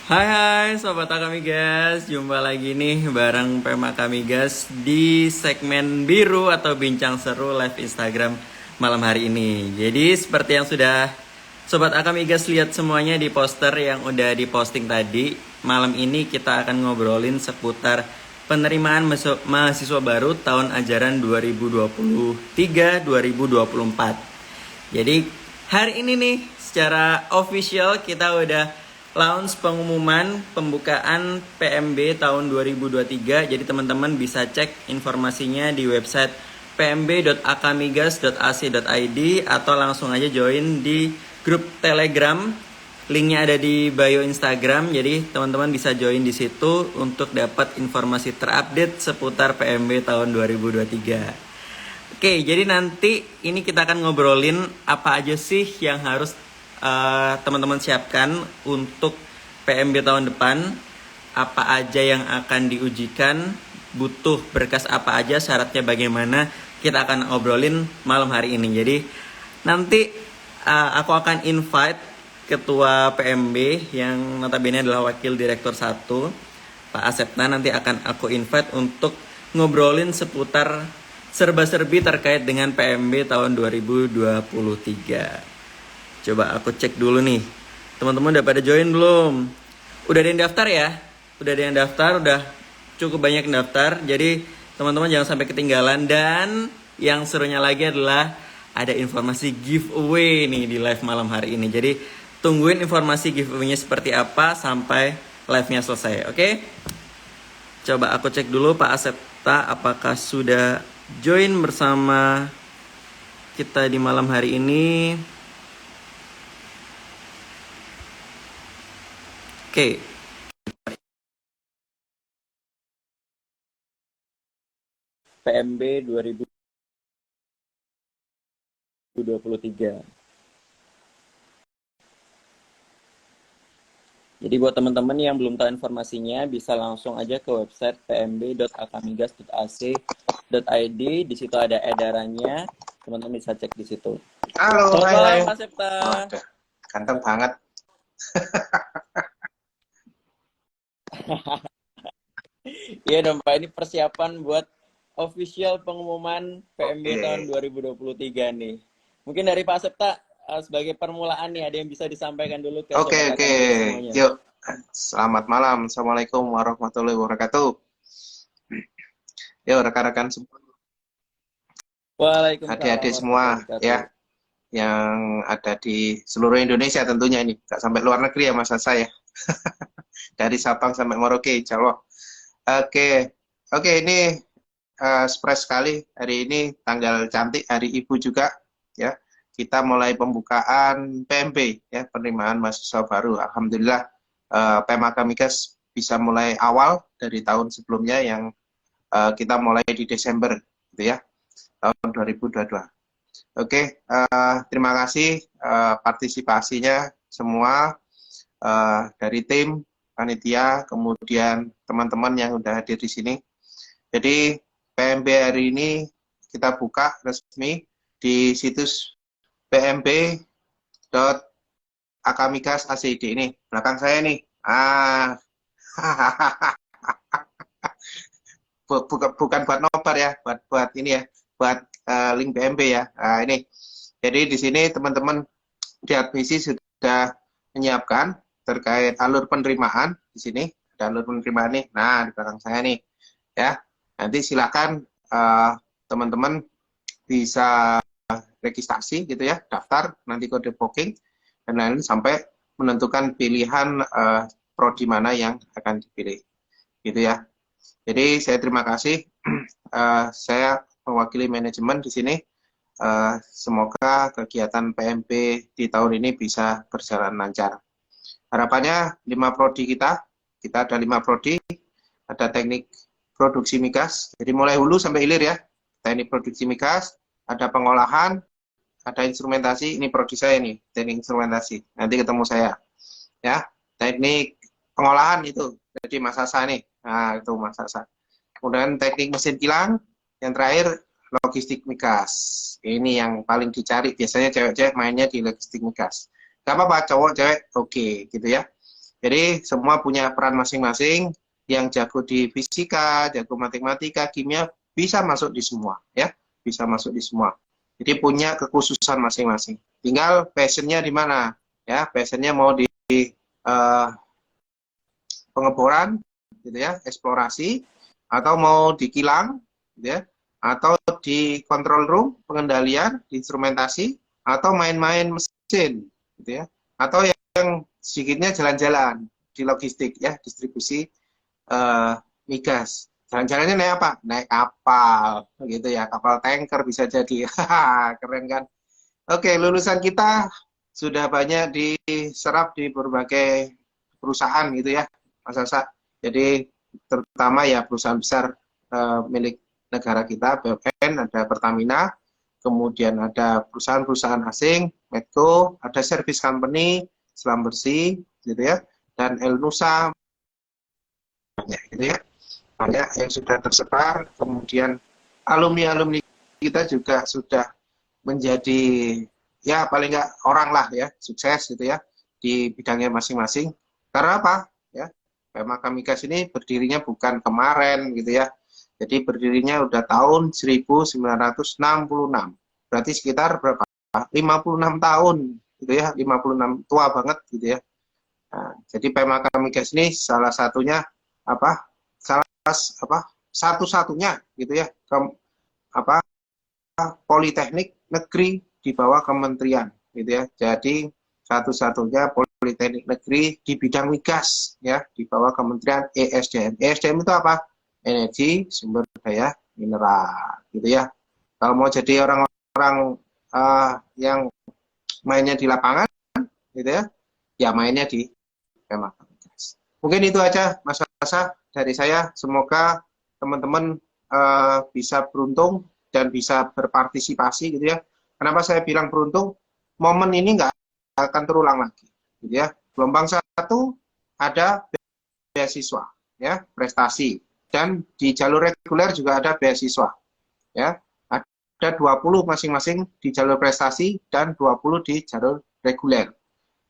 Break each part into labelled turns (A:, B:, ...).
A: Hai Sobat Akamigas, jumpa lagi nih bareng Pema Akamigas di segmen biru atau bincang seru live Instagram malam hari ini. Jadi seperti yang sudah Sobat Akamigas lihat semuanya di poster yang udah diposting tadi, malam ini kita akan ngobrolin seputar penerimaan mahasiswa baru tahun ajaran 2023-2024. Jadi hari ini nih secara official kita udah launch pengumuman pembukaan PMB tahun 2023. Jadi teman-teman bisa cek informasinya di website pmb.akamigas.ac.id atau langsung aja join di grup Telegram. Linknya ada di bio Instagram. Jadi teman-teman bisa join di situ untuk dapat informasi terupdate seputar PMB tahun 2023. Oke, jadi nanti ini kita akan ngobrolin apa aja sih yang harus teman-teman siapkan untuk PMB tahun depan, apa aja yang akan diujikan, butuh berkas apa aja, syaratnya bagaimana, kita akan ngobrolin malam hari ini. Jadi nanti aku akan invite Ketua PMB yang notabene adalah Wakil Direktur 1, Pak Asepna, nanti akan aku invite untuk ngobrolin seputar serba-serbi terkait dengan PMB tahun 2023. Coba aku cek dulu nih. Teman-teman udah pada join belum? Udah ada yang daftar ya? Udah ada yang daftar, udah cukup banyak yang daftar. Jadi teman-teman jangan sampai ketinggalan. Dan yang serunya lagi adalah ada informasi giveaway nih di live malam hari ini. Jadi tungguin informasi giveaway-nya seperti apa sampai live-nya selesai. Oke? Coba aku cek dulu Pak Asepta apakah sudah join bersama kita di malam hari ini. Oke. PMB 2023. Jadi buat teman-teman yang belum tahu informasinya bisa langsung aja ke website pmb.akamigas.ac.id. Di situ ada edarannya. Teman-teman bisa cek di situ.
B: Halo,
A: Selamat
B: hai,
A: malam
B: hai.
A: Pak Septa.
B: Waduh, ganteng banget.
A: Iya dong Pak, ini persiapan buat official pengumuman PMB
B: Oke,
A: tahun 2023 nih. Mungkin dari Pak Septa sebagai permulaan nih ada yang bisa disampaikan dulu ke
B: oke,
A: Sobat
B: oke.
A: Akamigas semuanya.
B: Yuk, selamat malam. Assalamualaikum warahmatullahi wabarakatuh. Yuk, rekan-rekan semua,
A: Waalaikumsalam
B: adik-adik semua,
A: warahmatullahi wabarakatuh.
B: ya, yang ada di seluruh Indonesia tentunya ini. Gak sampai luar negeri ya, masa saya. Dari Sabang sampai Merauke, insya Allah. Oke, oke, ini surprise sekali. Hari ini tanggal cantik, hari Ibu juga, ya. Kita mulai pembukaan PMB, ya, penerimaan mahasiswa baru. Alhamdulillah, PMA Kamigas bisa mulai awal dari tahun sebelumnya yang kita mulai di Desember, gitu ya, tahun 2022. Oke, terima kasih partisipasinya semua dari tim panitia, kemudian teman-teman yang udah hadir di sini. Jadi PMB hari ini kita buka resmi di situs pmb.akamigas.ac.id ini belakang saya nih. Bukan buat nobar ya, buat ini ya, buat link PMB ya. Nah, ini. Jadi di sini teman-teman di admisi sudah menyiapkan terkait alur penerimaan di sini. Ada alur penerimaan nih. Nah, di belakang saya nih. Ya. Nanti silakan teman-teman bisa registrasi gitu ya, daftar, nanti kode booking, dan lain sampai menentukan pilihan prodi mana yang akan dipilih. Gitu ya. Jadi saya terima kasih. Saya mewakili manajemen di sini. Semoga kegiatan PMB di tahun ini bisa berjalan lancar. Harapannya 5 prodi kita ada 5 prodi, ada teknik produksi migas, jadi mulai hulu sampai hilir ya, teknik produksi migas, ada pengolahan, ada instrumentasi, ini prodi saya nih, teknik instrumentasi, nanti ketemu saya, ya, teknik pengolahan itu, jadi Mas Asa nih, nah itu Mas Asa, kemudian teknik mesin kilang, yang terakhir logistik migas, ini yang paling dicari, biasanya cewek-cewek mainnya di logistik migas, gak apa-apa, cowok, cewek, oke, gitu ya. Jadi semua punya peran masing-masing. Yang jago di fisika, jago matematika, kimia, bisa masuk di semua, ya, bisa masuk di semua. Jadi punya kekhususan masing-masing. Tinggal passionnya di mana, ya, passionnya mau di pengeboran, gitu ya, eksplorasi, atau mau di kilang, gitu ya, atau di control room, pengendalian, instrumentasi, atau main-main mesin, gitu ya, atau yang sedikitnya jalan-jalan di logistik, ya, distribusi migas. Jalan-jalannya naik apa? Naik kapal, gitu ya. Kapal tanker bisa jadi. Keren kan? Oke, lulusan kita sudah banyak diserap di berbagai perusahaan gitu ya, Mas Asa. Jadi terutama ya perusahaan besar milik negara kita, BUMN, ada Pertamina, kemudian ada perusahaan-perusahaan asing, Medco, ada service company, Selam Bersih, gitu ya, dan El Nusa, banyak gitu ya. Banyak yang sudah tersebar, kemudian alumni-alumni kita juga sudah menjadi ya paling nggak orang lah ya, sukses gitu ya di bidangnya masing-masing. Karena apa? Ya, PMK Migas ini berdirinya bukan kemarin gitu ya. Jadi berdirinya udah tahun 1966. Berarti sekitar berapa? 56 tahun gitu ya, 56, tua banget gitu ya. Nah, jadi PMK Migas ini salah satunya apa? Apa satu-satunya gitu ya apa politeknik negeri di bawah kementerian gitu ya. Jadi satu-satunya politeknik negeri di bidang migas ya di bawah kementerian ESDM. ESDM itu apa? Energi sumber daya mineral gitu ya. Kalau mau jadi orang-orang yang mainnya di lapangan gitu ya, ya mainnya di PMK Migas. Mungkin itu aja Mas Asa dari saya. Semoga teman-teman bisa beruntung dan bisa berpartisipasi gitu ya. Kenapa saya bilang beruntung? Momen ini nggak akan terulang lagi, gitu ya. Gelombang satu ada beasiswa, ya, prestasi, dan di jalur reguler juga ada beasiswa, ya. Ada 20 masing-masing di jalur prestasi dan 20 di jalur reguler.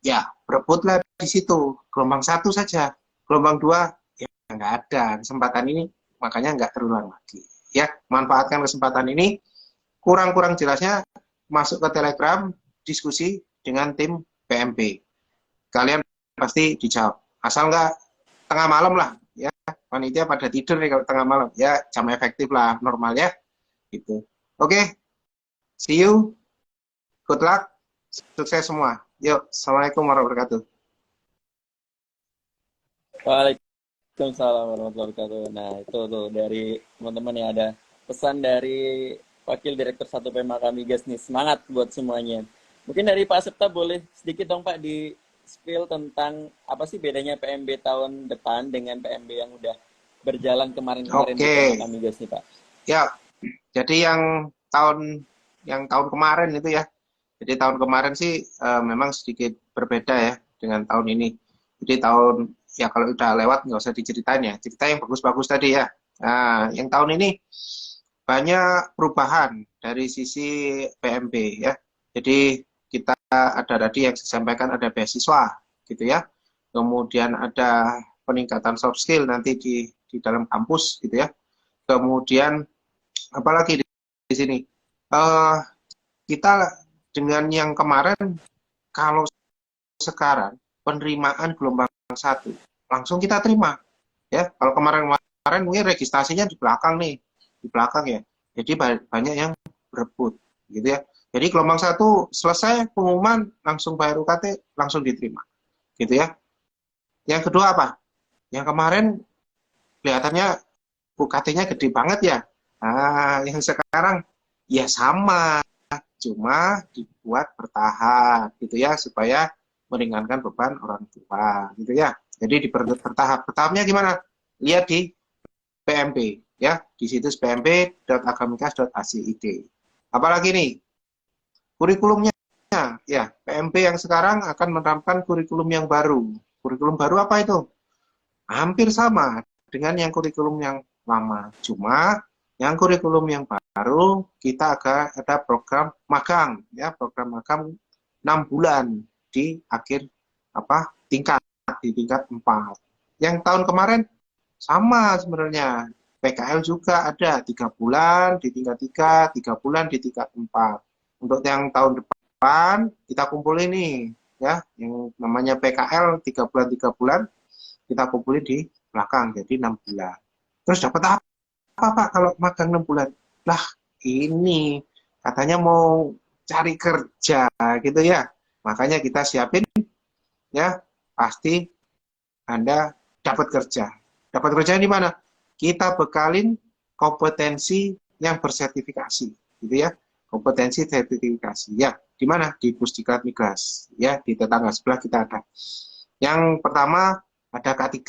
B: Ya, berebutlah di situ. Gelombang satu saja, gelombang dua ya nggak ada kesempatan ini, makanya nggak terulang lagi. Ya, manfaatkan kesempatan ini. Kurang-kurang jelasnya masuk ke Telegram, diskusi dengan tim PMP. Kalian pasti dijawab. Asal nggak tengah malam lah, ya. Panitia pada tidur nih kalau tengah malam. Ya, jam efektif lah, normal ya. Gitu. Oke, see you. Good luck. Sukses semua. Yuk, Assalamualaikum warahmatullahi wabarakatuh.
A: Waalaikumsalam warahmatullahi wabarakatuh. Nah, itu tuh dari teman-teman yang ada pesan dari Wakil Direktur 1 PMK Migas nih. Semangat buat semuanya. Mungkin dari Pak Septa boleh sedikit dong Pak di spill tentang apa sih bedanya PMB tahun depan dengan PMB yang udah berjalan kemarin-kemarin di PMK Migas nih Pak.
B: Ya, jadi yang tahun kemarin itu ya. Jadi tahun kemarin sih memang sedikit berbeda ya dengan tahun ini. Jadi tahun ya kalau udah lewat nggak usah diceritain ya. Cerita yang bagus-bagus tadi ya. Nah, yang tahun ini banyak perubahan dari sisi PMB ya. Jadi kita ada tadi yang saya sampaikan ada beasiswa gitu ya. Kemudian ada peningkatan soft skill nanti di dalam kampus gitu ya. Kemudian apalagi di sini kita dengan yang kemarin, kalau sekarang penerimaan gelombang satu langsung kita terima ya. Kalau kemarin mungkin registrasinya di belakang nih, di belakang ya, jadi banyak yang berebut gitu ya. Jadi gelombang satu selesai pengumuman langsung bayar UKT langsung diterima gitu ya. Yang kedua apa? Yang kemarin kelihatannya UKT-nya gede banget ya. Nah, yang sekarang ya sama, cuma dibuat bertahap gitu ya supaya meringankan beban orang tua gitu ya. Jadi bertahap. Bertahapnya gimana? Lihat di PMP ya, di situs pmp.agamikas.ac.id. Apalagi nih kurikulumnya ya, PMP yang sekarang akan menerapkan kurikulum yang baru. Kurikulum baru apa itu? Hampir sama dengan yang kurikulum yang lama. Cuma yang kurikulum yang baru kita agak ada program magang ya, program magang 6 bulan di akhir tingkat di tingkat 4. Yang tahun kemarin sama sebenarnya. PKL juga ada 3 bulan di tingkat 3 bulan di tingkat 4. Untuk yang tahun depan kita kumpulin nih ya, yang namanya PKL 3 bulan kita kumpulin di belakang jadi 6 bulan. Terus dapat apa Pak kalau magang 6 bulan? Lah, ini katanya mau cari kerja gitu ya. Makanya kita siapin ya, pasti Anda dapat kerja. Dapat kerja di mana? Kita bekalin kompetensi yang bersertifikasi, gitu ya. Kompetensi sertifikasi. Ya, di mana? Di Pusdiklat Migas. Ya, di tetangga sebelah kita ada. Yang pertama ada K3.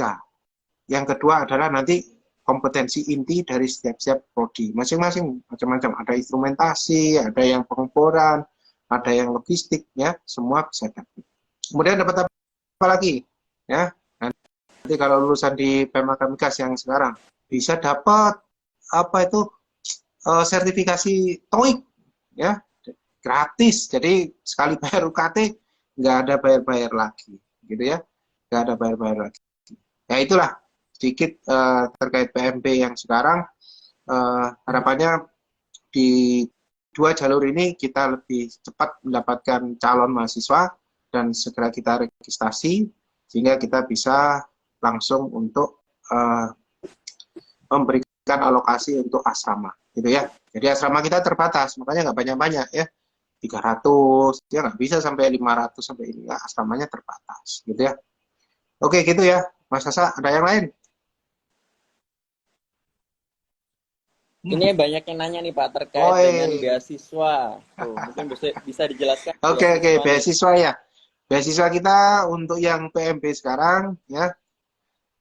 B: Yang kedua adalah nanti kompetensi inti dari setiap prodi. Masing-masing macam-macam. Ada instrumentasi, ada yang pengeboran, ada yang logistik, ya. Semua bisa dapat. Kemudian dapat apa lagi? Ya, nanti kalau lulusan di PMK Migas yang sekarang bisa dapat apa itu sertifikasi TOEIC ya, gratis. Jadi sekali bayar UKT nggak ada bayar-bayar lagi, gitu ya, nggak ada bayar-bayar lagi. Ya itulah sedikit terkait PMB yang sekarang. Harapannya di 2 jalur ini kita lebih cepat mendapatkan calon mahasiswa dan segera kita registrasi sehingga kita bisa langsung untuk memberikan alokasi untuk asrama, gitu ya. Jadi asrama kita terbatas, makanya nggak banyak-banyak ya, 300, ya nggak bisa sampai 500 sampai ini ya, asramanya terbatas, gitu ya. Oke, gitu ya, Mas Sasa, ada yang lain?
A: Ini banyak yang nanya nih Pak terkait dengan beasiswa. Tuh, mungkin bisa dijelaskan.
B: Oke, beasiswa ya. Beasiswa kita untuk yang PMB sekarang ya,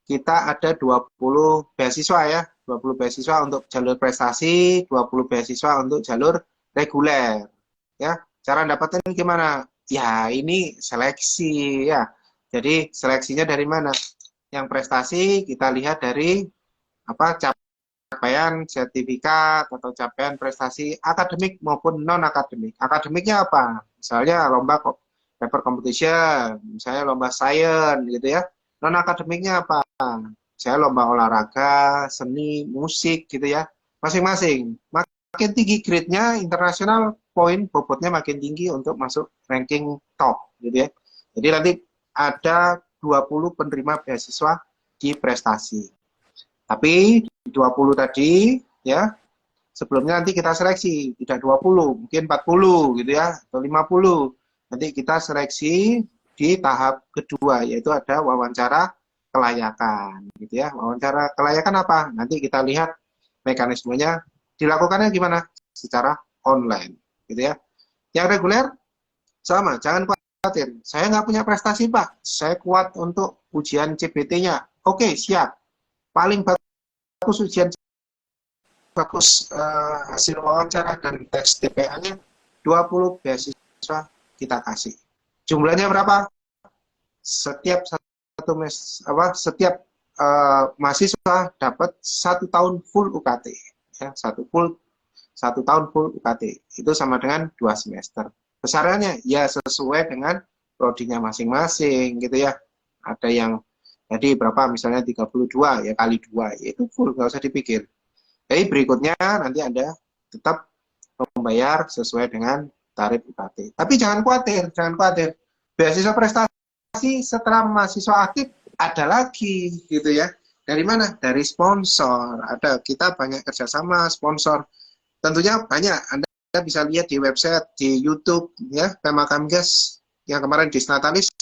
B: kita ada 20 beasiswa ya, 20 beasiswa untuk jalur prestasi, 20 beasiswa untuk jalur reguler. Ya, cara dapatnya gimana? Ya, ini seleksi ya. Jadi seleksinya dari mana? Yang prestasi kita lihat dari apa, capaian sertifikat atau capaian prestasi akademik maupun non akademik. Akademiknya apa? Misalnya lomba paper competition, misalnya lomba sains gitu ya. Non akademiknya apa? Saya lomba olahraga, seni, musik gitu ya. Masing-masing. Makin tinggi grade-nya internasional, poin bobotnya makin tinggi untuk masuk ranking top gitu ya. Jadi nanti ada 20 penerima beasiswa di prestasi. Tapi 20 tadi ya, sebelumnya nanti kita seleksi, tidak 20, mungkin 40 gitu ya, atau 50. Nanti kita seleksi di tahap kedua, yaitu ada wawancara kelayakan gitu ya. Wawancara kelayakan apa? Nanti kita lihat mekanismenya dilakukannya gimana? Secara online gitu ya. Yang reguler sama, jangan khawatir. Saya nggak punya prestasi Pak, saya kuat untuk ujian CBT-nya. Oke, siap. Paling bagus ujian, bagus hasil wawancara dan tes TPA-nya, 20 beasiswa kita kasih. Jumlahnya berapa? Setiap setiap mahasiswa dapat 1 tahun full UKT ya, 1 tahun full UKT itu sama dengan 2 semester. Besarannya ya sesuai dengan prodinya masing-masing gitu ya. Ada yang jadi berapa, misalnya 32 ya kali 2 ya itu full, nggak usah dipikir. Jadi berikutnya nanti Anda tetap membayar sesuai dengan tarif UKT. Tapi jangan khawatir. Beasiswa prestasi setelah mahasiswa aktif ada lagi gitu ya. Dari mana? Dari sponsor. Ada, kita banyak kerjasama sponsor. Tentunya banyak. Anda bisa lihat di website, di YouTube ya, PMK Migas yang kemarin di Snatalis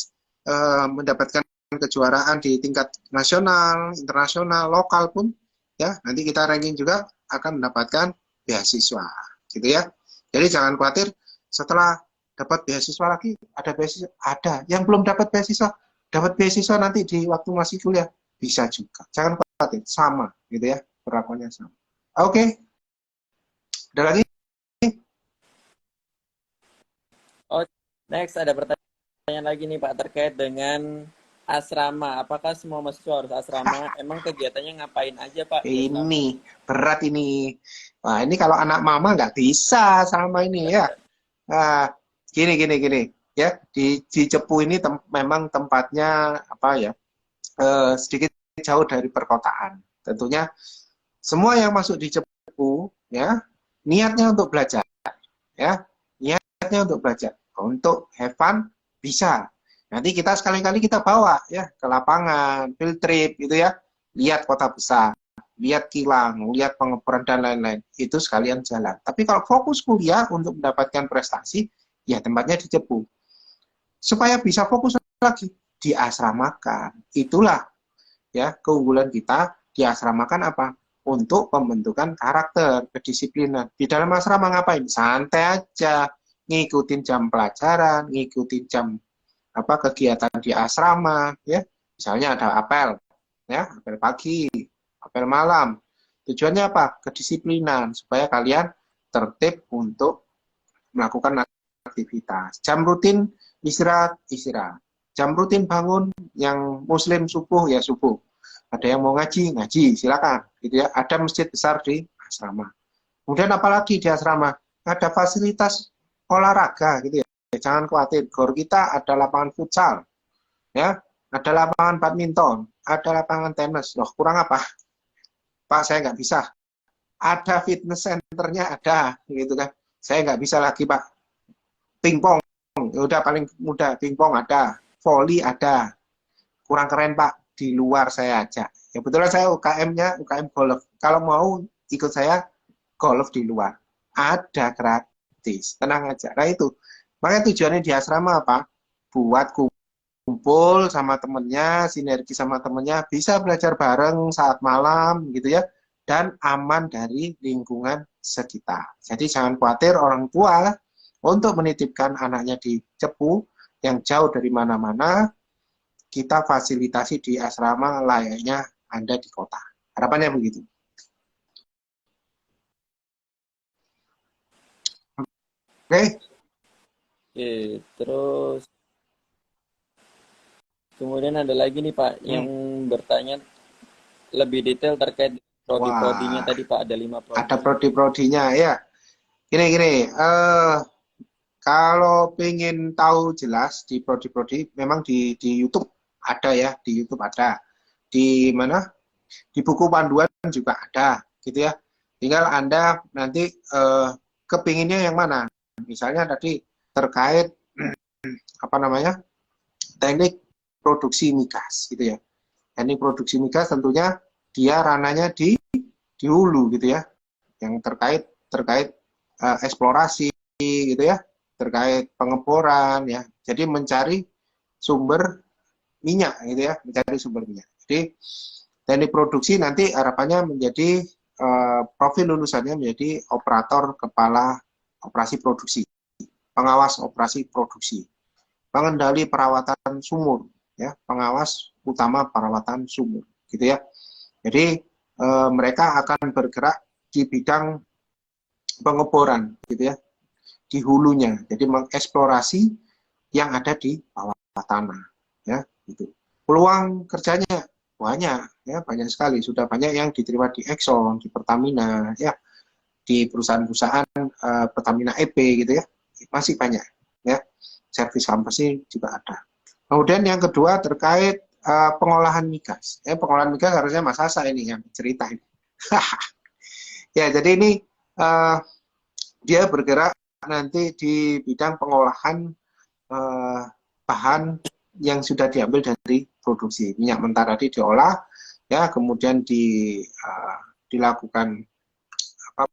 B: mendapatkan kejuaraan di tingkat nasional, internasional, lokal pun ya. Nanti kita ranking juga akan mendapatkan beasiswa gitu ya. Jadi jangan khawatir, setelah dapat beasiswa lagi, ada beasiswa, ada. Yang belum dapat beasiswa nanti di waktu masih kuliah, bisa juga. Jangan khawatir, sama gitu ya, perlakuannya sama. Oke. Ada lagi?
A: Oh, next ada pertanyaan lagi nih Pak terkait dengan asrama. Apakah semua mahasiswa harus asrama? Emang kegiatannya ngapain aja Pak?
B: Ini berat ini. Wah, ini kalau anak mama nggak bisa sama ini ya. Nah, gini. ya di Cepu ini memang tempatnya apa ya, sedikit jauh dari perkotaan. Tentunya semua yang masuk di Cepu ya niatnya untuk belajar, ya niatnya untuk belajar, untuk have fun bisa. Nanti kita sekali-kali kita bawa ya ke lapangan, field trip gitu ya, lihat kota besar, lihat kilang, lihat pengeboran dan lain-lain. Itu sekalian jalan. Tapi kalau fokus kuliah untuk mendapatkan prestasi, ya tempatnya di Cepu. Supaya bisa fokus lagi, diasramakan. Itulah ya keunggulan kita diasramakan apa? Untuk pembentukan karakter, kedisiplinan. Di dalam asrama ngapain? Santai aja, ngikutin jam pelajaran, ngikutin jam apa kegiatan di asrama, ya. Misalnya ada apel, ya, apel pagi, apel malam. Tujuannya apa? Kedisiplinan supaya kalian tertib untuk melakukan aktivitas. Jam rutin istirahat, istirahat. Jam rutin bangun, yang muslim subuh ya subuh. Ada yang mau ngaji, ngaji, silakan. Gitu ya. Ada masjid besar di asrama. Kemudian apalagi di asrama? Ada fasilitas olahraga gitu ya. Jangan khawatir, gor kita ada lapangan futsal, ya, ada lapangan badminton, ada lapangan tenis. Loh, kurang apa? Pak, saya nggak bisa. Ada fitness centernya ada, gitu kan. Saya nggak bisa lagi, Pak. Pingpong, udah paling mudah. Pingpong ada, volley ada. Kurang keren, Pak. Di luar saya aja. Ya betulan saya UKM-nya UKM golf. Kalau mau ikut saya golf di luar, ada gratis. Tenang aja. Nah itu. Makanya tujuannya di asrama apa? Buat kumpul sama temennya, sinergi sama temennya, bisa belajar bareng saat malam gitu ya, dan aman dari lingkungan sekitar. Jadi jangan khawatir orang tua untuk menitipkan anaknya di Cepu yang jauh dari mana-mana, kita fasilitasi di asrama layaknya Anda di kota. Harapannya begitu. Oke.
A: Oke, terus kemudian ada lagi nih Pak yang bertanya lebih detail terkait prodi-prodinya
B: Wah,
A: tadi Pak, ada 5
B: ada
A: prodi.
B: prodi-prodinya ya. Gini, kalau pengen tahu jelas di prodi-prodi, memang di YouTube ada ya, di YouTube ada. Di mana? Di buku panduan juga ada, gitu ya. Tinggal Anda nanti kepinginnya yang mana. Misalnya tadi terkait apa namanya? Teknik produksi migas, gitu ya. Teknik produksi migas tentunya dia rananya di hulu, gitu ya. Yang terkait eksplorasi, gitu ya, terkait pengeboran ya. Jadi mencari sumber minyak gitu ya, mencari sumber minyak. Jadi teknik produksi nanti harapannya menjadi profil lulusannya menjadi operator kepala operasi produksi, pengawas operasi produksi, pengendali perawatan sumur ya, pengawas utama perawatan sumur gitu ya. Jadi mereka akan bergerak di bidang pengeboran gitu ya, di hulunya. Jadi mengeksplorasi yang ada di bawah tanah ya gitu. Peluang kerjanya banyak ya, banyak sekali. Sudah banyak yang diterima di Exxon, di Pertamina ya, di perusahaan-perusahaan Pertamina EP gitu ya. Masih banyak ya. Servis kampus juga ada. Kemudian yang kedua terkait pengolahan migas. Pengolahan migas harusnya Mas Asa ini yang cerita ini. Ya, jadi ini uh, dia bergerak nanti di bidang pengolahan bahan yang sudah diambil dari produksi minyak mentah tadi, diolah ya, kemudian dilakukan apa,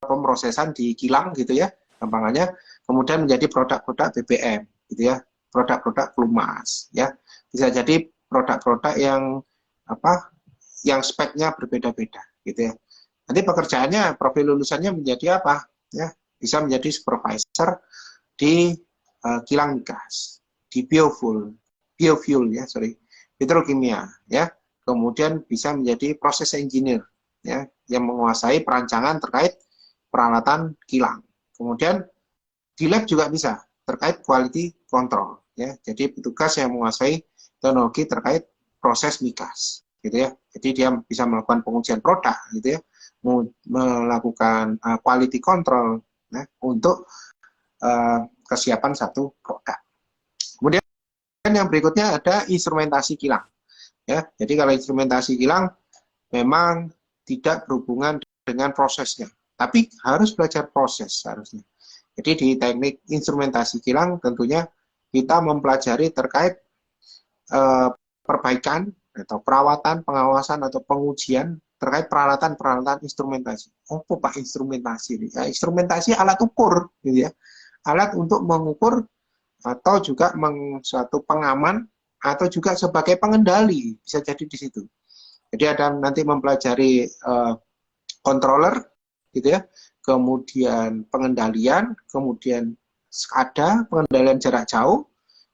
B: pemrosesan di kilang gitu ya gampangannya, kemudian menjadi produk-produk BBM gitu ya, produk-produk pelumas ya, bisa jadi produk-produk yang apa, yang speknya berbeda-beda gitu ya. Nanti pekerjaannya, profil lulusannya menjadi apa ya, bisa menjadi supervisor di kilang migas, di biofuel ya, petrokimia ya. Kemudian bisa menjadi proses engineer ya, yang menguasai perancangan terkait peralatan kilang. Kemudian di lab juga bisa terkait quality control ya. Jadi petugas yang menguasai teknologi terkait proses migas gitu ya. Jadi dia bisa melakukan pengujian produk gitu ya, melakukan quality control ya, untuk kesiapan satu produk. yang berikutnya ada instrumentasi kilang. Ya, jadi kalau instrumentasi kilang memang tidak berhubungan dengan prosesnya, tapi harus belajar proses harusnya. Jadi di teknik instrumentasi kilang tentunya kita mempelajari terkait perbaikan atau perawatan, pengawasan atau pengujian terkait peralatan-peralatan instrumentasi. Apa Pak instrumentasi ini? Ya, instrumentasi alat ukur, gitu ya. Alat untuk mengukur atau juga suatu pengaman atau juga sebagai pengendali bisa jadi di situ. Jadi ada nanti mempelajari controller, gitu ya, kemudian pengendalian, kemudian SCADA, pengendalian jarak jauh,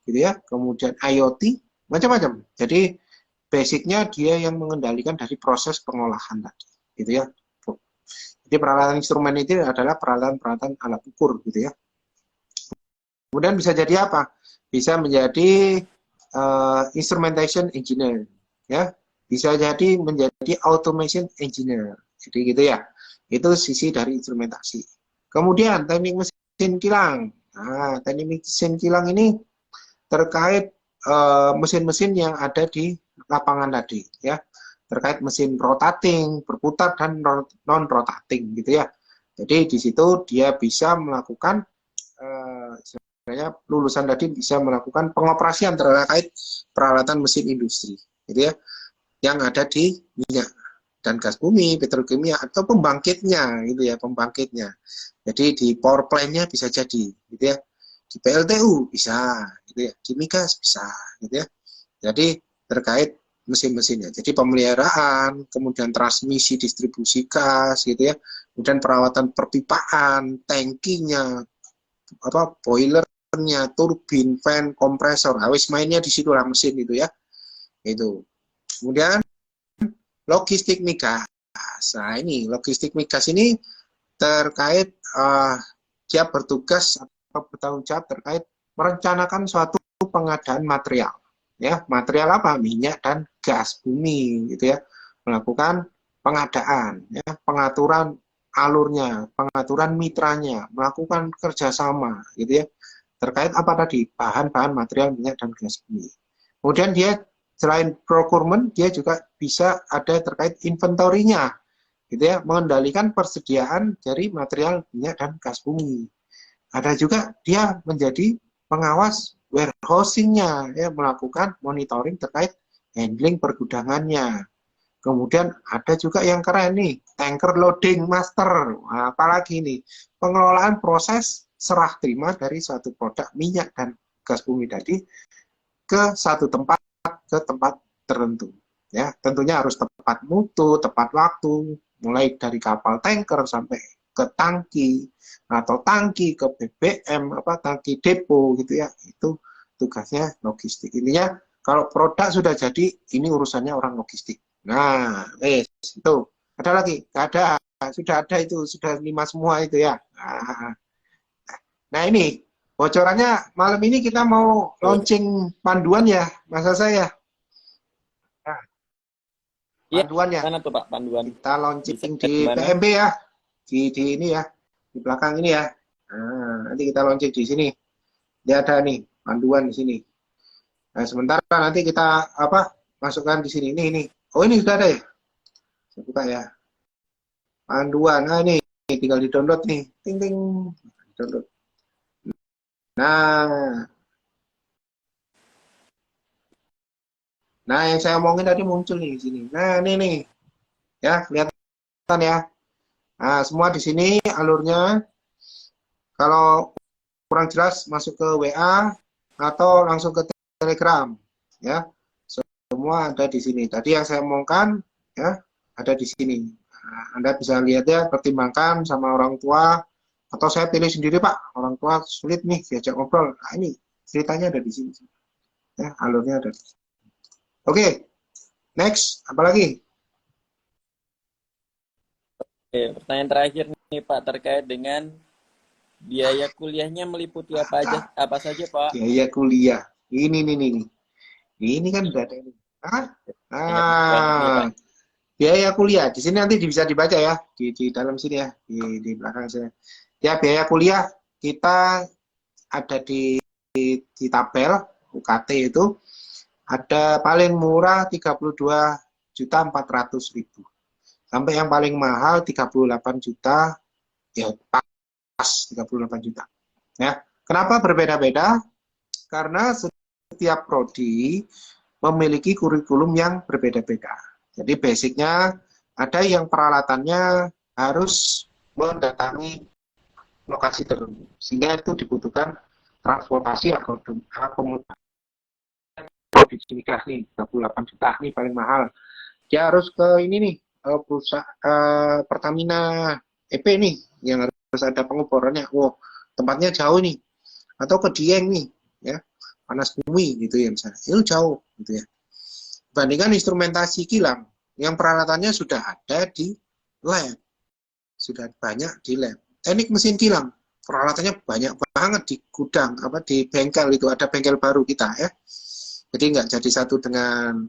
B: gitu ya, kemudian IoT, macam-macam. Jadi basicnya dia yang mengendalikan dari proses pengolahan tadi, gitu ya. Jadi peralatan instrumen itu adalah peralatan-peralatan alat ukur, gitu ya. Kemudian bisa jadi apa? Bisa menjadi instrumentation engineer, ya. Bisa jadi menjadi automation engineer. Jadi gitu ya. Itu sisi dari instrumentasi. Kemudian teknik mesin kilang. Nah, teknik mesin kilang ini terkait mesin-mesin yang ada di lapangan tadi, ya. Terkait mesin rotating, berputar dan non rotating, gitu ya. Jadi di situ dia bisa melakukan sebenarnya lulusan tadi bisa melakukan pengoperasian terkait peralatan mesin industri, gitu ya, yang ada di minyak dan gas bumi, petrokimia atau pembangkitnya, gitu ya, pembangkitnya. Jadi di power plant-nya bisa jadi, gitu ya, di PLTU bisa, gitu ya, di migas bisa, gitu ya. Jadi terkait mesin-mesinnya. Jadi pemeliharaan, kemudian transmisi distribusi gas, gitu ya, kemudian perawatan perpipaan, tangkinya, apa boilernya, turbin, fan, kompresor, habis mainnya di situ lah mesin itu ya. Itu. Kemudian logistik migas. Nah ini logistik migas ini terkait dia bertugas atau bertanggung jawab terkait merencanakan suatu pengadaan material. Ya, material apa? Minyak dan gas bumi, gitu ya. Melakukan pengadaan, ya, pengaturan alurnya, pengaturan mitranya, melakukan kerjasama, gitu ya. Terkait apa tadi? Bahan-bahan material minyak dan gas bumi. Kemudian dia selain procurement, dia juga bisa ada terkait inventorinya, gitu ya, mengendalikan persediaan dari material minyak dan gas bumi. Ada juga dia menjadi pengawas warehousing-nya, ya, melakukan monitoring terkait handling pergudangannya. Kemudian ada juga yang keren nih, tanker loading master. Nah, apalagi nih, pengelolaan proses serah terima dari suatu produk minyak dan gas bumi tadi ke satu tempat, ke tempat tertentu. Ya, tentunya harus tepat mutu, tepat waktu, mulai dari kapal tanker sampai ke tangki atau tangki ke BBM, apa tangki depo, gitu ya. Itu tugasnya logistik. Intinya kalau produk sudah jadi, ini urusannya orang logistik. Nah, itu ada lagi, ada, sudah ada itu, sudah 5 semua itu ya. Nah ini bocorannya malam ini kita mau launching panduan ya, masa saya. Nah,
A: Iya,
B: panduannya
A: mana tuh Pak panduan?
B: kita
A: Bisa
B: launching
A: lihat
B: di
A: di mana?
B: PMB ya, di ini ya, di belakang ini ya. Nah, nanti kita launching di sini. Dia ada nih panduan di sini. Nah, sementara nanti kita apa masukkan di sini. Ini. Oh ini sudah ada ya. Saya buka ya. Panduan. Nah ini tinggal di download nih. Ting ting. Download. Nah, yang saya omongin tadi muncul nih di sini. Nah, ini nih. Ya, kelihatan ya. Nah, semua di sini alurnya. Kalau kurang jelas masuk ke WA atau langsung ke Telegram. Ya, semua ada di sini. Tadi yang saya omongkan ya ada di sini. Nah, Anda bisa lihat ya, pertimbangkan sama orang tua atau saya pilih sendiri Pak. Orang tua sulit nih diajak ngobrol. Nah, ini ceritanya ada di sini. Ya, alurnya ada di sini. Oke, next, apalagi?
A: Oke, pertanyaan terakhir nih Pak terkait dengan biaya kuliahnya meliputi apa aja, apa saja Pak?
B: Biaya kuliah. Ini. Ini kan udah ada ini. Ah,
A: Banyak banget nih Pak.
B: biaya kuliah. Di sini nanti bisa dibaca ya. Di dalam sini ya. Di belakang sini. Ya, biaya kuliah kita ada di tabel UKT itu ada paling murah 32.400.000 sampai yang paling mahal 38 juta, ya pas 38 juta. Ya, kenapa berbeda-beda? Karena setiap prodi memiliki kurikulum yang berbeda-beda. Jadi basicnya ada yang peralatannya harus mendatangi lokasi tertentu, sehingga itu dibutuhkan transportasi akomodasi. Produksi nikah nih 38 juta nih paling mahal, dia harus ke ini nih, perusahaan Pertamina EP nih yang harus ada pengeborannya. Wow, tempatnya jauh nih, atau ke Dieng nih ya, Panas Bumi gitu ya misalnya, itu jauh gitu ya. Bandingkan instrumentasi kilang yang peralatannya sudah ada di lab, sudah banyak di lab. Teknik mesin kilang peralatannya banyak banget di gudang, di bengkel, itu ada bengkel baru kita ya. Jadi nggak jadi satu dengan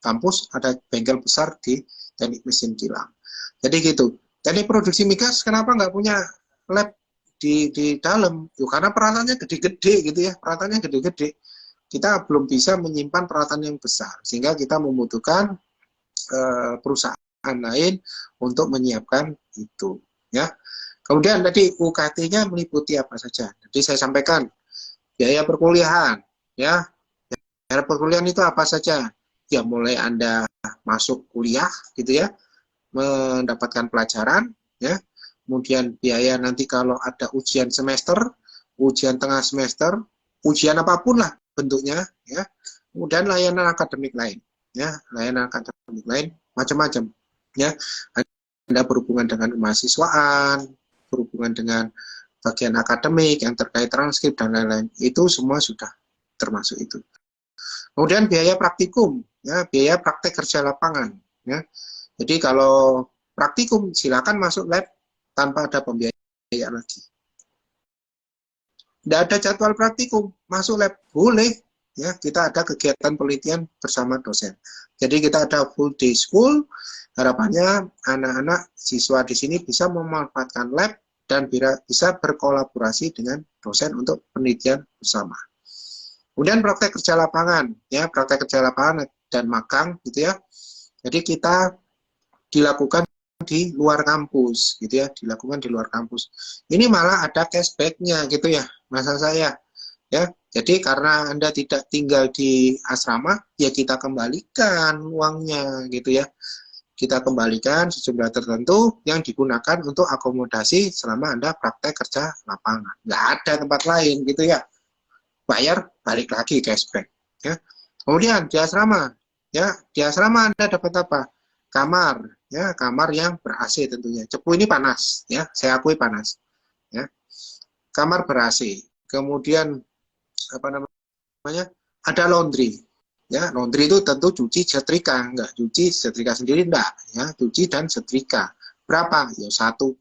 B: kampus, ada bengkel besar di teknik mesin kilang. Jadi gitu. Teknik produksi migas kenapa nggak punya lab di dalam? Karena peralatannya gede-gede gitu ya, peralatannya gede-gede. Kita belum bisa menyimpan peralatan yang besar, sehingga kita membutuhkan perusahaan lain untuk menyiapkan itu. Ya. Kemudian tadi UKT-nya meliputi apa saja? Jadi saya sampaikan biaya perkuliahan, ya. Biaya perkuliahan itu apa saja? Ya mulai Anda masuk kuliah gitu ya, mendapatkan pelajaran ya. Kemudian biaya nanti kalau ada ujian semester, ujian tengah semester, ujian apapun lah bentuknya ya. Kemudian layanan akademik lain ya, layanan akademik lain macam-macam ya. Anda berhubungan dengan kemahasiswaan, berhubungan dengan bagian akademik yang terkait transkrip dan lain-lain, itu semua sudah termasuk itu. Kemudian biaya praktikum, ya, biaya praktek kerja lapangan. Ya. Jadi kalau praktikum silakan masuk lab tanpa ada pembiayaan lagi. Tidak ada jadwal praktikum, masuk lab boleh. Ya, kita ada kegiatan penelitian bersama dosen. Jadi kita ada full day school. Harapannya anak-anak siswa di sini bisa memanfaatkan lab dan bisa berkolaborasi dengan dosen untuk penelitian bersama. Kemudian praktek kerja lapangan, ya, praktek kerja lapangan dan magang gitu ya. Jadi kita dilakukan di luar kampus gitu ya, dilakukan di luar kampus. Ini malah ada cashback-nya gitu ya, masa saya. Ya, jadi karena Anda tidak tinggal di asrama, ya kita kembalikan uangnya gitu ya. Kita kembalikan sejumlah tertentu yang digunakan untuk akomodasi selama Anda praktek kerja lapangan. Nggak ada tempat lain gitu ya. Bayar balik lagi cashback ya. Kemudian di asrama ya, di asrama Anda dapat apa? Kamar ya, kamar yang ber AC tentunya. Cepu ini panas ya, saya akui panas ya. Kamar ber AC. Kemudian apa namanya? Ada laundry ya. Laundry itu tentu cuci setrika, enggak cuci setrika sendiri enggak ya, cuci dan setrika. Berapa? Ya satu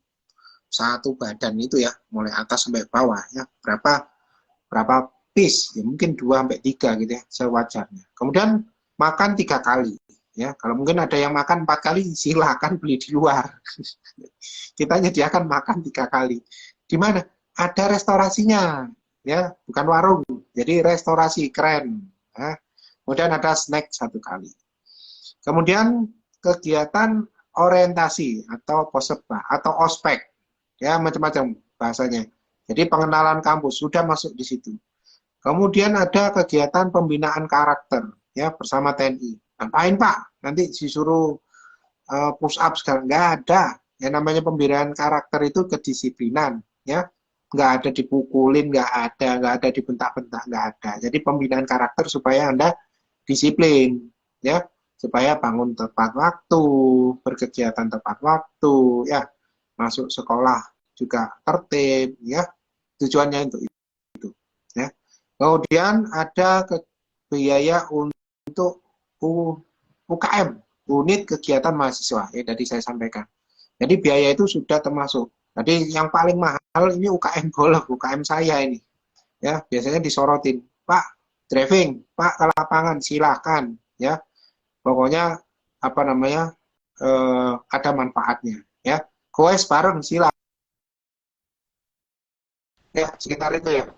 B: badan itu ya, mulai atas sampai bawah ya. Berapa piece, ya mungkin 2-3 gitu ya, sewajarnya. Kemudian makan 3 kali, ya. Kalau mungkin ada yang makan 4 kali, silakan beli di luar. Kita nyediakan makan 3 kali. Di mana? Ada restorasinya, ya, bukan warung. Jadi restorasi keren. Ya. Kemudian ada snack 1 kali. Kemudian kegiatan orientasi atau posebah atau ospek, ya macam-macam bahasanya. Jadi pengenalan kampus sudah masuk di situ. Kemudian ada kegiatan pembinaan karakter ya bersama TNI. Ngapain Pak? Nanti disuruh push up sekarang? Nggak ada. Yang namanya pembinaan karakter itu kedisiplinan ya. Nggak ada dipukulin, nggak ada dibentak-bentak, nggak ada. Jadi pembinaan karakter supaya Anda disiplin ya, supaya bangun tepat waktu, berkegiatan tepat waktu ya, masuk sekolah juga tertib ya. Tujuannya itu ya. Kemudian ada biaya untuk UKM, unit kegiatan mahasiswa, ya tadi saya sampaikan. Jadi biaya itu sudah termasuk. Jadi yang paling mahal ini UKM golf, UKM saya ini. Ya, biasanya disorotin, Pak, driving, Pak ke lapangan silakan, ya. Pokoknya apa namanya? Ada manfaatnya, ya. Goes bareng silakan. Ya, sekitar itu ya.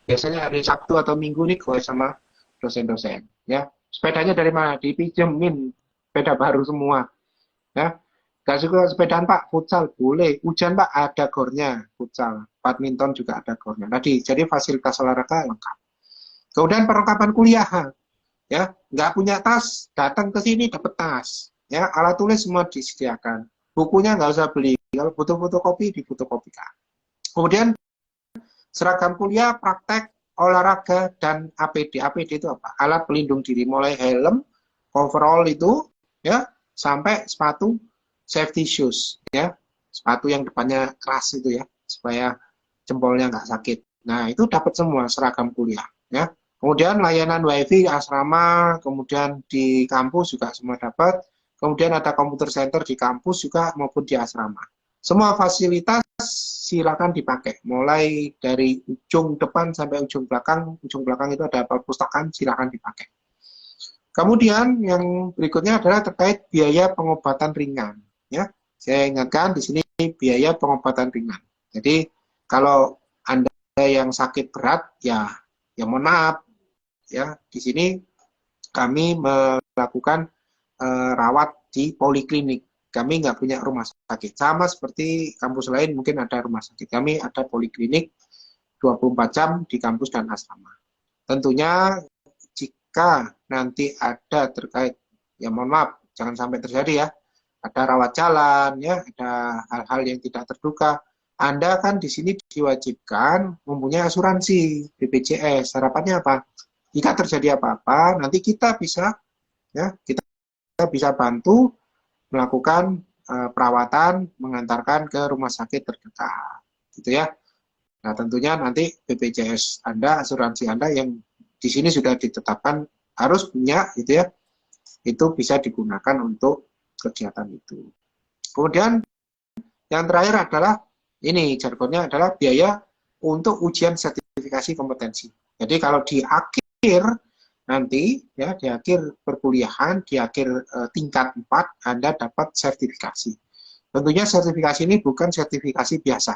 B: Biasanya hari Sabtu atau Minggu nih gue sama dosen-dosen. Ya, sepedanya dari mana? Dipinjemin sepeda baru semua. Ya, gak suka sepedaan Pak, futsal boleh. Hujan Pak, ada gornya, futsal. Badminton juga ada gornya. Tadi, jadi fasilitas olahraga lengkap. Kemudian perlengkapan kuliah, ya, nggak punya tas, datang ke sini dapat tas. Ya, alat tulis semua disediakan. Bukunya nggak usah beli. Kalau butuh fotokopi, difotokopikan. Kemudian seragam kuliah, praktek, olahraga, dan APD. APD itu apa? Alat pelindung diri, mulai helm, overall itu, ya, sampai sepatu safety shoes, ya, sepatu yang depannya keras itu ya, supaya jempolnya nggak sakit. Nah, itu dapat semua seragam kuliah, ya. Kemudian layanan WiFi asrama, kemudian di kampus juga semua dapat. Kemudian ada komputer center di kampus juga maupun di asrama. Semua fasilitas silakan dipakai. Mulai dari ujung depan sampai ujung belakang. Ujung belakang itu ada perpustakaan, silakan dipakai. Kemudian yang berikutnya adalah terkait biaya pengobatan ringan. Ya, saya ingatkan di sini biaya pengobatan ringan. Jadi kalau Anda yang sakit berat, ya mohon maaf, ya di sini kami melakukan rawat di poliklinik. Kami nggak punya rumah sakit. Sama seperti kampus lain mungkin ada rumah sakit. Kami ada poliklinik 24 jam di kampus dan asrama. Tentunya jika nanti ada terkait, ya mohon maaf, jangan sampai terjadi ya, ada rawat jalan, ya, ada hal-hal yang tidak terduga. Anda kan di sini diwajibkan mempunyai asuransi BPJS. Harapannya apa? Jika terjadi apa-apa, nanti kita bisa, ya, kita bisa bantu melakukan perawatan, mengantarkan ke rumah sakit terdekat, gitu ya. Nah, tentunya nanti BPJS Anda, asuransi Anda yang di sini sudah ditetapkan harus punya, gitu ya, itu bisa digunakan untuk kegiatan itu. Kemudian yang terakhir adalah ini jargonnya adalah biaya untuk ujian sertifikasi kompetensi. Jadi kalau di akhir nanti ya di akhir perkuliahan, di akhir tingkat 4 Anda dapat sertifikasi. Tentunya sertifikasi ini bukan sertifikasi biasa.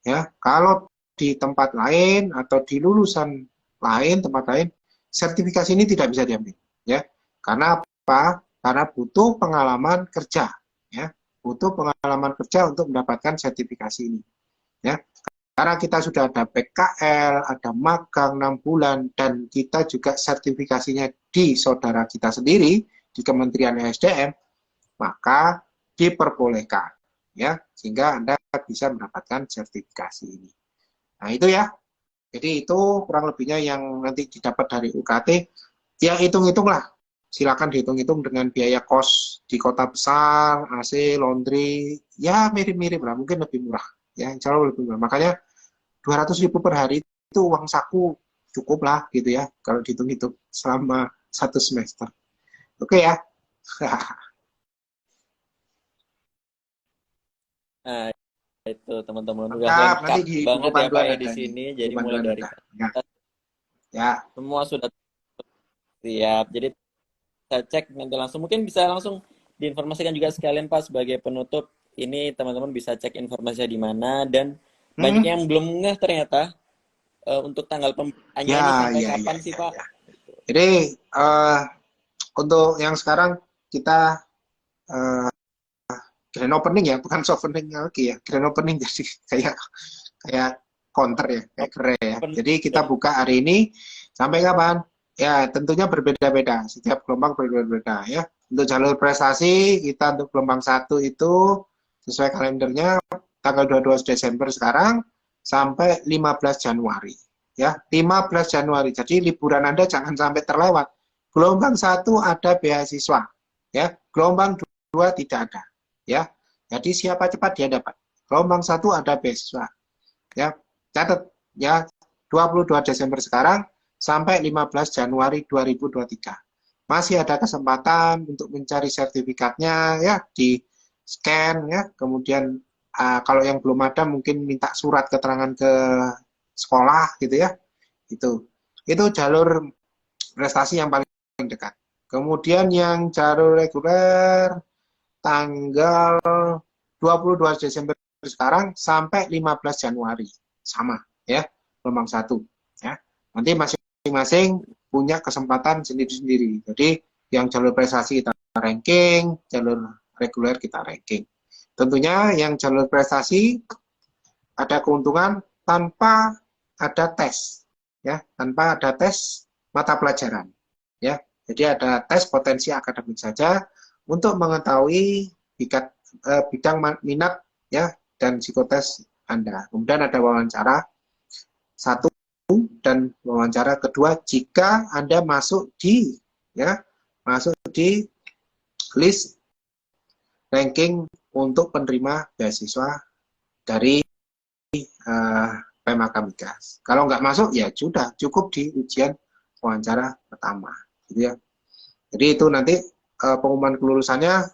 B: Ya, kalau di tempat lain atau di lulusan lain, tempat lain, sertifikasi ini tidak bisa diambil, ya. Karena apa? Karena butuh pengalaman kerja, ya. Butuh pengalaman kerja untuk mendapatkan sertifikasi ini, ya. Karena kita sudah ada PKL, ada magang 6 bulan, dan kita juga sertifikasinya di saudara kita sendiri, di Kementerian SDM, maka diperbolehkan, ya, sehingga Anda bisa mendapatkan sertifikasi ini. Nah, itu ya. Jadi itu kurang lebihnya yang nanti didapat dari UKT. Ya, hitung-hitunglah. Silakan dihitung-hitung dengan biaya kos di kota besar, AC, laundry, ya mirip-mirip lah, mungkin lebih murah. Ya, insya Allah lebih murah. Makanya 200.000 per hari itu uang saku cukup lah gitu ya, kalau dihitung-hitung selama 1 semester. Oke ya.
A: Nah, itu teman-teman udah
B: Mantap, nanti
A: lengkap
B: di buku
A: banget ya Pak
B: panduan
A: ya di
B: ada nih.
A: sini.
B: Buku
A: Jadi mulai
B: panduan
A: dari
B: ada. Ya, ya.
A: semua sudah siap. Jadi kita cek nanti langsung. Mungkin bisa langsung diinformasikan juga sekalian Pak sebagai penutup. Ini teman-teman bisa cek informasinya di mana dan banyak
B: Hmm.
A: yang belum ngeh ternyata untuk tanggal pembukaannya ini
B: Ya,
A: sampai
B: ya, ya,
A: kapan sih
B: ya,
A: Pak?
B: ya. Jadi untuk yang sekarang kita uh, grand opening ya, bukan soft opening lagi ya, grand opening jadi kayak kayak counter ya, kayak gerai ya.
A: Open.
B: Jadi kita buka hari ini sampai kapan? Ya tentunya berbeda-beda, setiap gelombang berbeda-beda ya. Untuk jalur prestasi kita untuk gelombang 1 itu sesuai kalendernya tanggal 22 Desember sekarang sampai 15 Januari. Ya, 15 Januari. Jadi liburan Anda jangan sampai terlewat. Gelombang 1 ada beasiswa, ya. Gelombang 2 tidak ada, ya. Jadi siapa cepat dia dapat. Gelombang 1 ada beasiswa, ya. Catat ya, 22 Desember sekarang sampai 15 Januari 2023. Masih ada kesempatan untuk mencari sertifikatnya ya, di scan ya, kemudian kalau yang belum ada mungkin minta surat keterangan ke sekolah gitu ya. Itu jalur prestasi yang paling dekat. Kemudian yang jalur reguler tanggal 22 Desember sekarang sampai 15 Januari. Sama ya, gelombang 1 ya. Nanti masing-masing punya kesempatan sendiri-sendiri. Jadi yang jalur prestasi kita ranking, jalur reguler kita ranking. Tentunya yang jalur prestasi ada keuntungan tanpa ada tes, ya, tanpa ada tes mata pelajaran, ya. Jadi ada tes potensi akademik saja untuk mengetahui bidang minat, ya, dan psikotes Anda. Kemudian ada wawancara satu dan wawancara kedua jika Anda masuk di, ya, masuk di list ranking untuk penerima beasiswa dari PMAK Migas. Kalau nggak masuk ya sudah cukup di ujian wawancara pertama, gitu ya. Jadi itu nanti pengumuman kelulusannya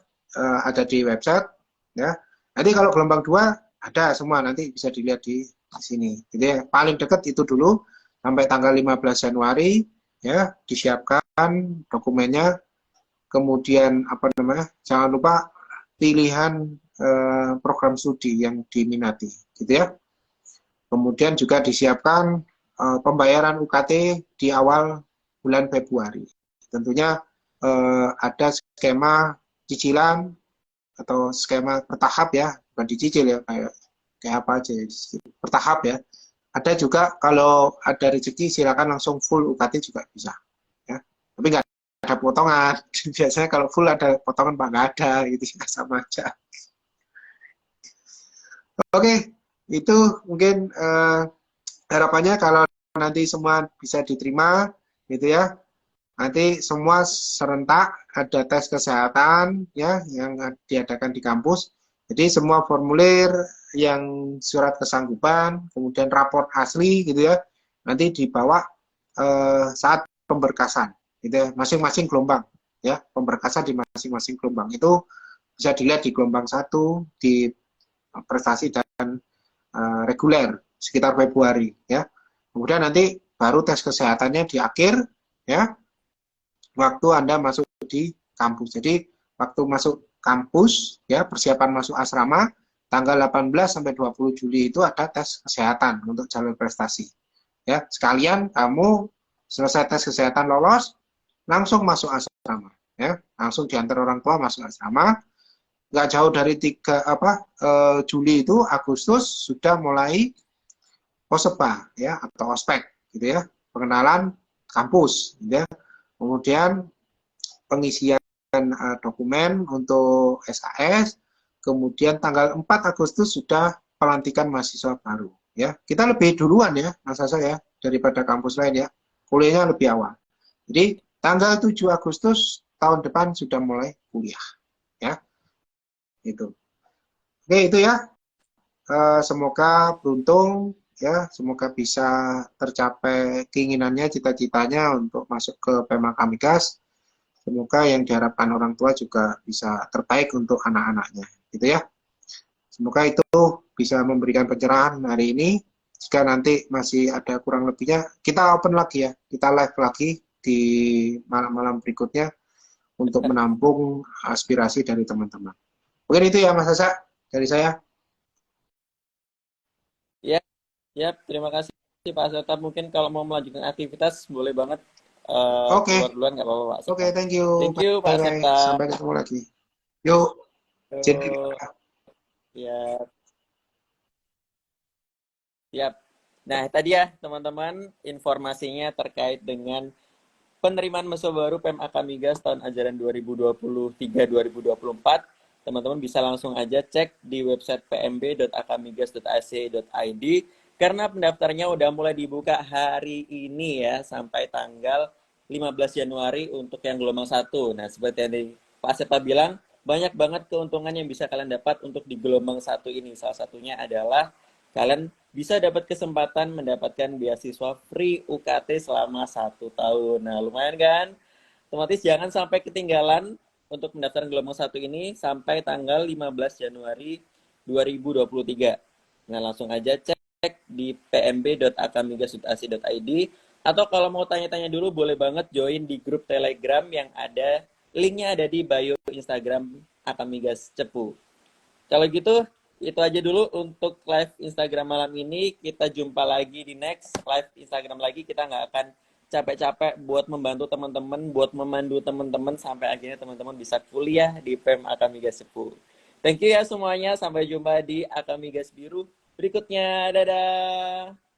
B: ada di website, ya. Nanti kalau gelombang 2 ada semua, nanti bisa dilihat di sini. Jadi paling dekat itu dulu sampai tanggal 15 Januari, ya, disiapkan dokumennya. Kemudian apa namanya? Jangan lupa pilihan program studi yang diminati, gitu ya. Kemudian juga disiapkan pembayaran UKT di awal bulan Februari. Tentunya ada skema cicilan atau skema bertahap, ya, bukan dicicil ya, kayak apa aja ya, bertahap ya. Ada juga kalau ada rezeki silakan langsung full UKT juga bisa, ya. Tapi nggak ada potongan. Biasanya kalau full ada potongan, Pak, nggak ada, gitu ya, sama aja. Oke, itu mungkin harapannya kalau nanti semua bisa diterima, gitu ya. Nanti semua serentak ada tes kesehatan, ya, yang diadakan di kampus. Jadi semua formulir yang surat kesanggupan, kemudian raport asli, gitu ya, nanti dibawa saat pemberkasan, gitu ya, masing-masing gelombang, ya, pemberkasan di masing-masing gelombang itu bisa dilihat di gelombang 1 di prestasi dan reguler sekitar Februari, ya. Kemudian nanti baru tes kesehatannya di akhir, ya, waktu Anda masuk di kampus. Jadi waktu masuk kampus, ya, persiapan masuk asrama tanggal 18 sampai 20 Juli itu ada tes kesehatan untuk jalur prestasi. Ya, sekalian kamu selesai tes kesehatan lolos, langsung masuk asrama, ya. Langsung diantar orang tua masuk asrama. Nggak jauh dari Juli itu, Agustus sudah mulai OSPA, ya, atau ospek, gitu ya, pengenalan kampus, gitu ya. Kemudian pengisian dokumen untuk SKS, kemudian tanggal 4 Agustus sudah pelantikan mahasiswa baru, ya. Kita lebih duluan, ya, Mas Asa, ya, daripada kampus lain, ya. Kuliahnya lebih awal. Jadi tanggal 7 Agustus tahun depan sudah mulai kuliah, ya. Itu. Oke, itu ya. Semoga beruntung, ya, semoga bisa tercapai keinginannya, cita-citanya untuk masuk ke PMAK Migas. Semoga yang diharapkan orang tua juga bisa terbaik untuk anak-anaknya, gitu ya. Semoga itu bisa memberikan pencerahan hari ini. Jika nanti masih ada kurang lebihnya, kita open lagi, ya, kita live lagi di malam-malam berikutnya untuk menampung aspirasi dari teman-teman. Mungkin itu ya, Mas Asa, dari saya.
A: Ya, ya, terima kasih Pak Aseta. Mungkin kalau mau melanjutkan aktivitas boleh banget
B: Oke,
A: keluar duluan, nggak apa-apa Pak
B: oke,
A: Aseta.
B: thank you.
A: Thank you Pak
B: Bye-bye.
A: Aseta.
B: Sampai ketemu lagi. Yuk, jadi.
A: Ya, siap. Nah, tadi ya teman-teman informasinya terkait dengan penerimaan mahasiswa baru PMAK Migas tahun ajaran 2023-2024. Teman-teman bisa langsung aja cek di website pmb.akamigas.ac.id karena pendaftarnya udah mulai dibuka hari ini, ya, sampai tanggal 15 Januari untuk yang gelombang 1. Nah, seperti yang Pak Sepa bilang, banyak banget keuntungan yang bisa kalian dapat untuk di gelombang 1 ini. Salah satunya adalah kalian bisa dapat kesempatan mendapatkan beasiswa free UKT selama 1 tahun. Nah, lumayan kan? Otomatis jangan sampai ketinggalan untuk pendaftaran gelombang 1 ini sampai tanggal 15 Januari 2023. Nah, langsung aja cek di pmb.akamigas.ac.id atau kalau mau tanya-tanya dulu boleh banget join di grup Telegram yang linknya ada di bio Instagram Akamigas Cepu. Kalau gitu, itu aja dulu untuk live Instagram malam ini. Kita jumpa lagi di next live Instagram lagi. Kita nggak akan capek-capek buat membantu teman-teman, buat memandu teman-teman sampai akhirnya teman-teman bisa kuliah di PEM Akamigas 10. Thank you ya semuanya. Sampai jumpa di Akamigas Biru berikutnya. Dadah.